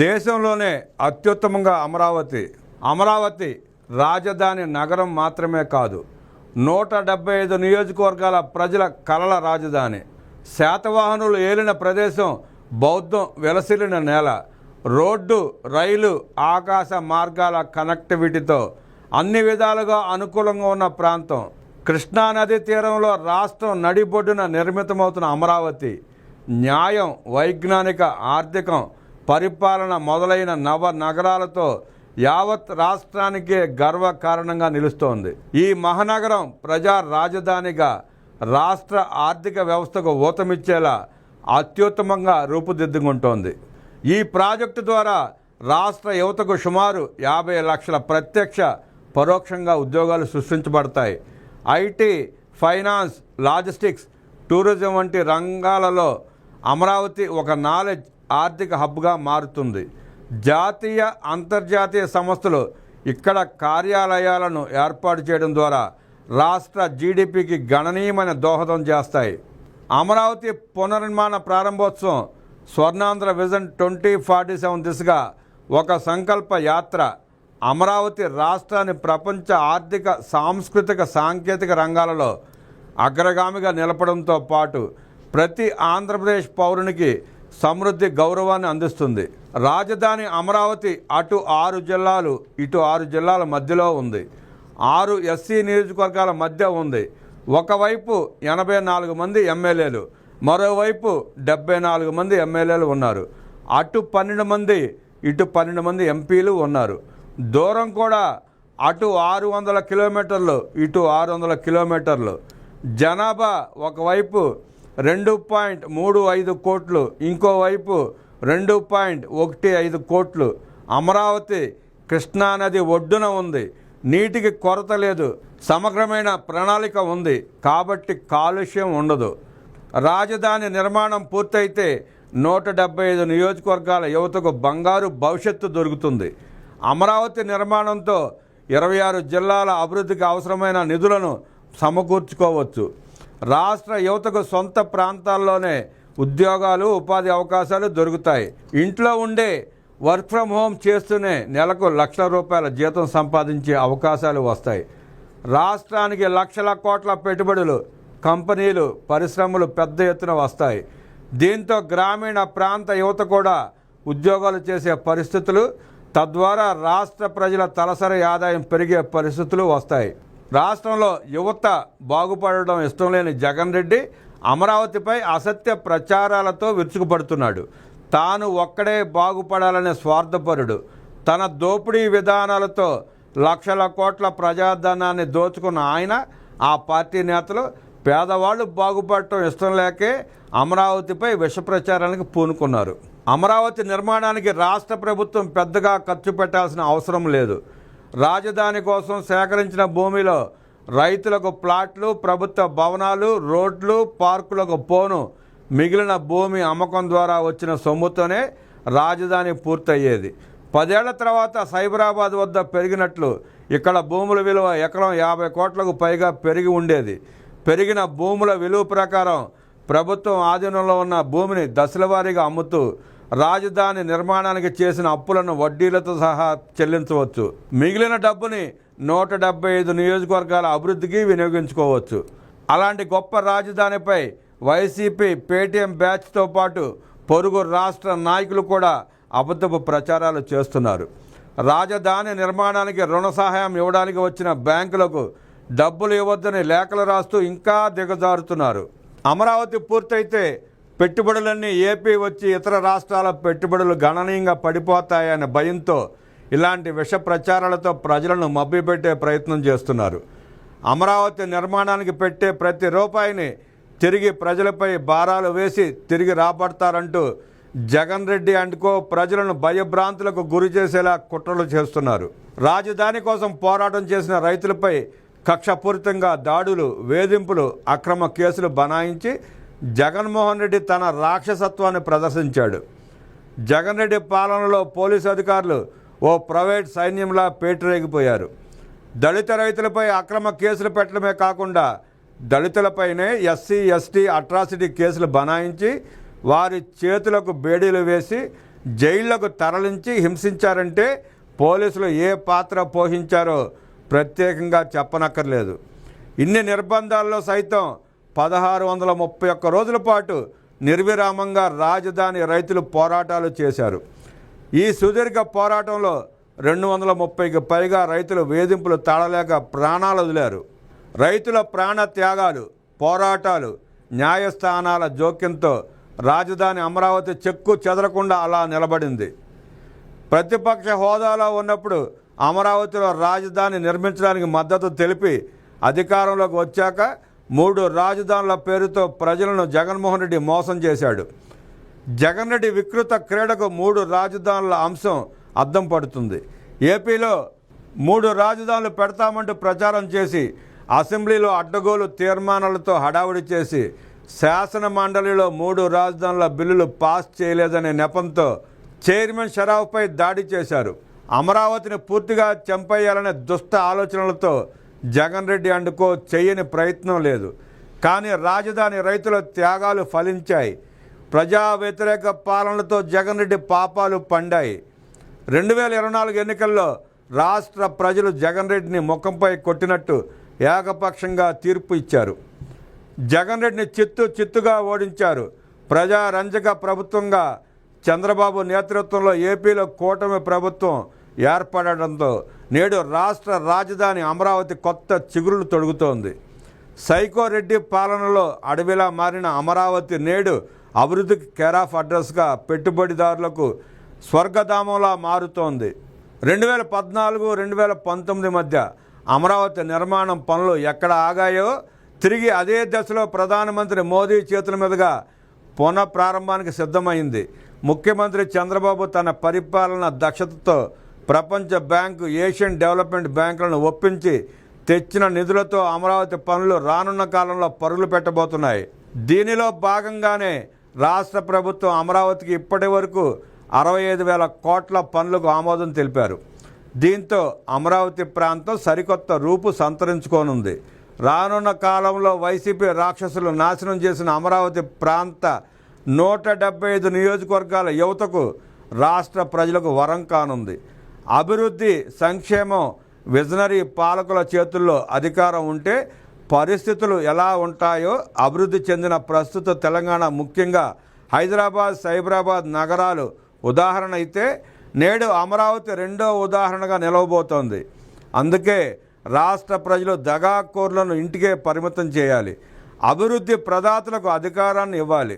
దేశంలోనే అత్యుత్తమంగా అమరావతి రాజధాని నగరం మాత్రమే కాదు, 175 నియోజకవర్గాల ప్రజల కలల రాజధాని. శాతవాహనులు ఏలిన ప్రదేశం, బౌద్ధం వెలసిల్లిన నేల, రోడ్డు, రైలు, ఆకాశ మార్గాల కనెక్టివిటీతో అన్ని విధాలుగా అనుకూలంగా ఉన్న ప్రాంతం. కృష్ణానది తీరంలో రాష్ట్రం నడిబొడ్డున నిర్మితమవుతున్న అమరావతి న్యాయం, వైజ్ఞానిక, ఆర్థికం, పరిపాలన మొదలైన నవ నగరాలతో యావత్ రాష్ట్రానికే గర్వకారణంగా నిలుస్తోంది. ఈ మహానగరం ప్రజా రాజధానిగా రాష్ట్ర ఆర్థిక వ్యవస్థకు ఊతమిచ్చేలా అత్యుత్తమంగా రూపుదిద్దుకుంటోంది. ఈ ప్రాజెక్టు ద్వారా రాష్ట్ర యువతకు సుమారు 50 లక్షల ప్రత్యక్ష, పరోక్షంగా ఉద్యోగాలు సృష్టించబడతాయి. ఐటీ, ఫైనాన్స్, లాజిస్టిక్స్, టూరిజం వంటి రంగాలలో అమరావతి ఒక నాలెడ్జ్, ఆర్థిక హబ్గా మారుతుంది. జాతీయ, అంతర్జాతీయ సంస్థలు ఇక్కడ కార్యాలయాలను ఏర్పాటు చేయడం ద్వారా రాష్ట్ర జీడిపికి గణనీయమైన దోహదం చేస్తాయి. అమరావతి పునర్నిర్మాణ ప్రారంభోత్సవం స్వర్ణాంధ్ర విజన్ 2047 దిశగా ఒక సంకల్ప యాత్ర. అమరావతి రాష్ట్రాన్ని ప్రపంచ ఆర్థిక, సాంస్కృతిక, సాంకేతిక రంగాలలో అగ్రగామిగా నిలపడంతో పాటు ప్రతి ఆంధ్రప్రదేశ్ పౌరునికి సమృద్ధి, గౌరవాన్ని అందిస్తుంది. రాజధాని అమరావతి అటు 6 జిల్లాలు, ఇటు 6 జిల్లాల మధ్యలో ఉంది. 6 ఎస్సీ నియోజకవర్గాల మధ్య ఉంది. ఒకవైపు 84 మంది ఎమ్మెల్యేలు, మరోవైపు 74 మంది ఎమ్మెల్యేలు ఉన్నారు. అటు 12 మంది, ఇటు 12 మంది ఎంపీలు ఉన్నారు. దూరం కూడా అటు 600 కిలోమీటర్లు, ఇటు 600 కిలోమీటర్లు. జనాభా ఒకవైపు 2.35 కోట్లు, ఇంకోవైపు 2.15 కోట్లు. అమరావతి కృష్ణానది ఒడ్డున ఉంది. నీటికి కొరత లేదు. సమగ్రమైన ప్రణాళిక ఉంది కాబట్టి కాలుష్యం ఉండదు. రాజధాని నిర్మాణం పూర్తయితే 175 నియోజకవర్గాల యువతకు బంగారు భవిష్యత్తు దొరుకుతుంది. అమరావతి నిర్మాణంతో 26 జిల్లాల అభివృద్ధికి అవసరమైన నిధులను సమకూర్చుకోవచ్చు. రాష్ట్ర యువతకు సొంత ప్రాంతాల్లోనే ఉద్యోగాలు, ఉపాధి అవకాశాలు దొరుకుతాయి. ఇంట్లో ఉండే వర్క్ ఫ్రమ్ హోమ్ చేస్తూనే నెలకు ₹1,00,000 జీతం సంపాదించే అవకాశాలు వస్తాయి. రాష్ట్రానికి లక్షల కోట్ల పెట్టుబడులు, కంపెనీలు, పరిశ్రమలు పెద్ద ఎత్తున వస్తాయి. దీంతో గ్రామీణ ప్రాంత యువత కూడా ఉద్యోగాలు చేసే పరిస్థితులు, తద్వారా రాష్ట్ర ప్రజల తలసరి ఆదాయం పెరిగే పరిస్థితులు వస్తాయి. రాష్ట్రంలో యువత బాగుపడడం ఇష్టం లేని జగన్ రెడ్డి అమరావతిపై అసత్య ప్రచారాలతో విరుచుకుపడుతున్నాడు. తాను ఒక్కడే బాగుపడాలనే స్వార్థపరుడు. తన దోపిడీ విధానాలతో లక్షల కోట్ల ప్రజాధనాన్ని దోచుకున్న ఆయన, ఆ పార్టీ నేతలు పేదవాళ్ళు బాగుపడటం ఇష్టం లేకే అమరావతిపై విష ప్రచారానికి పూనుకున్నారు. అమరావతి నిర్మాణానికి రాష్ట్ర ప్రభుత్వం పెద్దగా ఖర్చు పెట్టాల్సిన అవసరం లేదు. రాజధాని కోసం సేకరించిన భూమిలో రైతులకు ప్లాట్లు, ప్రభుత్వ భవనాలు, రోడ్లు, పార్కులకు పోను. మిగిలిన భూమి అమ్మకం ద్వారా వచ్చిన సొమ్ముతోనే రాజధాని పూర్తయ్యేది. 10 ఏళ్ల తర్వాత సైబరాబాద్ వద్ద పెరిగినట్లు ఇక్కడ భూముల విలువ ఎకరం 50 కోట్లకు పైగా పెరిగి ఉండేది. పెరిగిన భూముల విలువ ప్రకారం ప్రభుత్వం ఆధీనంలో ఉన్న భూమిని దశలవారీగా అమ్ముతూ రాజధాని నిర్మాణానికి చేసిన అప్పులను వడ్డీలతో సహా చెల్లించవచ్చు. మిగిలిన డబ్బుని 175 నియోజకవర్గాల అభివృద్ధికి వినియోగించుకోవచ్చు. అలాంటి గొప్ప రాజధానిపై వైసీపీ, పేటీఎం బ్యాచ్తో పాటు పొరుగు రాష్ట్ర నాయకులు కూడా అబద్ధపు ప్రచారాలు చేస్తున్నారు. రాజధాని నిర్మాణానికి రుణ సహాయం ఇవ్వడానికి వచ్చిన బ్యాంకులకు డబ్బులు ఇవ్వద్దని లేఖలు రాస్తూ ఇంకా దిగజారుతున్నారు. అమరావతి పూర్తయితే పెట్టుబడులన్నీ ఏపీ వచ్చి ఇతర రాష్ట్రాల పెట్టుబడులు గణనీయంగా పడిపోతాయనే భయంతో ఇలాంటి విష ప్రచారాలతో ప్రజలను మభ్యపెట్టే ప్రయత్నం చేస్తున్నారు. అమరావతి నిర్మాణానికి పెట్టే ప్రతి రూపాయిని తిరిగి ప్రజలపై భారాలు వేసి తిరిగి రాబడతారంటూ జగన్ రెడ్డి అంటుకో ప్రజలను భయభ్రాంతులకు గురి చేసేలా కుట్రలు చేస్తున్నారు. రాజధాని కోసం పోరాటం చేసిన రైతులపై కక్షపూరితంగా దాడులు, వేధింపులు, అక్రమ కేసులు బనాయించి జగన్మోహన్ రెడ్డి తన రాక్షసత్వాన్ని ప్రదర్శించాడు. జగన్ రెడ్డి పాలనలో పోలీసు అధికారులు ఓ ప్రైవేట్ సైన్యంలా పేటరేగిపోయారు. దళిత రైతులపై అక్రమ కేసులు పెట్టడమే కాకుండా దళితులపైనే ఎస్సీ, ఎస్టీ అట్రాసిటీ కేసులు బనాయించి వారి చేతులకు బేడీలు వేసి జైళ్లకు తరలించి హింసించారంటే పోలీసులు ఏ పాత్ర పోషించారో ప్రత్యేకంగా చెప్పనక్కర్లేదు. ఇన్ని నిర్బంధాల్లో సైతం 1631 రోజుల పాటు నిర్విరామంగా రాజధాని రైతులు పోరాటాలు చేశారు. ఈ సుదీర్ఘ పోరాటంలో 230కి పైగా రైతులు వేధింపులు తాళలేక ప్రాణాలు వదిలారు. రైతుల ప్రాణ త్యాగాలు, పోరాటాలు, న్యాయస్థానాల జోక్యంతో రాజధాని అమరావతి చెక్కు చెదరకుండా అలా నిలబడింది. ప్రతిపక్ష హోదాలో ఉన్నప్పుడు అమరావతిలో రాజధాని నిర్మించడానికి మద్దతు తెలిపి అధికారంలోకి వచ్చాక 3 రాజధానుల పేరుతో ప్రజలను జగన్మోహన్ రెడ్డి మోసం చేశాడు. జగన్ రెడ్డి వికృత క్రీడకు 3 రాజధానుల అంశం అద్దం పడుతుంది. ఏపీలో 3 రాజధానులు పెడతామంటూ ప్రచారం చేసి అసెంబ్లీలో అడ్డగోలు తీర్మానాలతో హడావుడి చేసి శాసన మండలిలో 3 రాజధానుల బిల్లులు పాస్ చేయలేదనే నెపంతో చైర్మన్ షరాఫ్పై దాడి చేశారు. అమరావతిని పూర్తిగా చంపేయాలనే దుష్ట ఆలోచనలతో జగన్ రెడ్డి అండుకో చేయని ప్రయత్నం లేదు. కానీ రాజధాని రైతుల త్యాగాలు ఫలించాయి. ప్రజా వ్యతిరేక పాలనలతో జగన్ రెడ్డి పాపాలు పండాయి. 2024 ఎన్నికల్లో రాష్ట్ర ప్రజలు జగన్ రెడ్డిని ముఖంపై కొట్టినట్టు ఏకపక్షంగా తీర్పు ఇచ్చారు. జగన్ రెడ్డిని చిత్తుగా ఓడించారు. ప్రజారంజక ప్రభుత్వంగా చంద్రబాబు నేతృత్వంలో ఏపీలో కూటమి ప్రభుత్వం ఏర్పడడంతో నేడు రాష్ట్ర రాజధాని అమరావతి కొత్త చిగురులు తొడుగుతోంది. సైకో రెడ్డి పాలనలో అడవిలా మారిన అమరావతి నేడు అభివృద్ధికి కేరాఫ్ అడ్రస్గా పెట్టుబడిదారులకు స్వర్గధామంలా మారుతోంది. 2014-2019 మధ్య అమరావతి నిర్మాణం పనులు ఎక్కడ ఆగాయో తిరిగి అదే దశలో ప్రధానమంత్రి మోదీ చేతుల మీదుగా పునఃప్రారంభానికి సిద్ధమైంది. ముఖ్యమంత్రి చంద్రబాబు తన పరిపాలన దక్షతతో ప్రపంచ బ్యాంకు, ఏషియన్ డెవలప్మెంట్ బ్యాంకులను ఒప్పించి తెచ్చిన నిధులతో అమరావతి పనులు రానున్న కాలంలో పరుగులు పెట్టబోతున్నాయి. దీనిలో భాగంగానే రాష్ట్ర ప్రభుత్వం అమరావతికి ఇప్పటి వరకు 65,000 కోట్ల పనులకు ఆమోదం తెలిపారు. దీంతో అమరావతి ప్రాంతం సరికొత్త రూపు సంతరించుకోనుంది. రానున్న కాలంలో వైసీపీ రాక్షసులు నాశనం చేసిన అమరావతి ప్రాంత 175 నియోజకవర్గాల యువతకు రాష్ట్ర ప్రజలకు వరం కానుంది. అభివృద్ధి, సంక్షేమం విజనరీ పాలకుల చేతుల్లో అధికారం ఉంటే పరిస్థితులు ఎలా ఉంటాయో అభివృద్ధి చెందిన ప్రస్తుత తెలంగాణ, ముఖ్యంగా హైదరాబాద్, సైబరాబాద్ నగరాలు ఉదాహరణ అయితే నేడు అమరావతి రెండో ఉదాహరణగా నిలవబోతోంది. అందుకే రాష్ట్ర ప్రజలు దగాకోర్లను ఇంటికే పరిమితం చేయాలి. అభివృద్ధి ప్రదాతలకు అధికారాన్ని ఇవ్వాలి.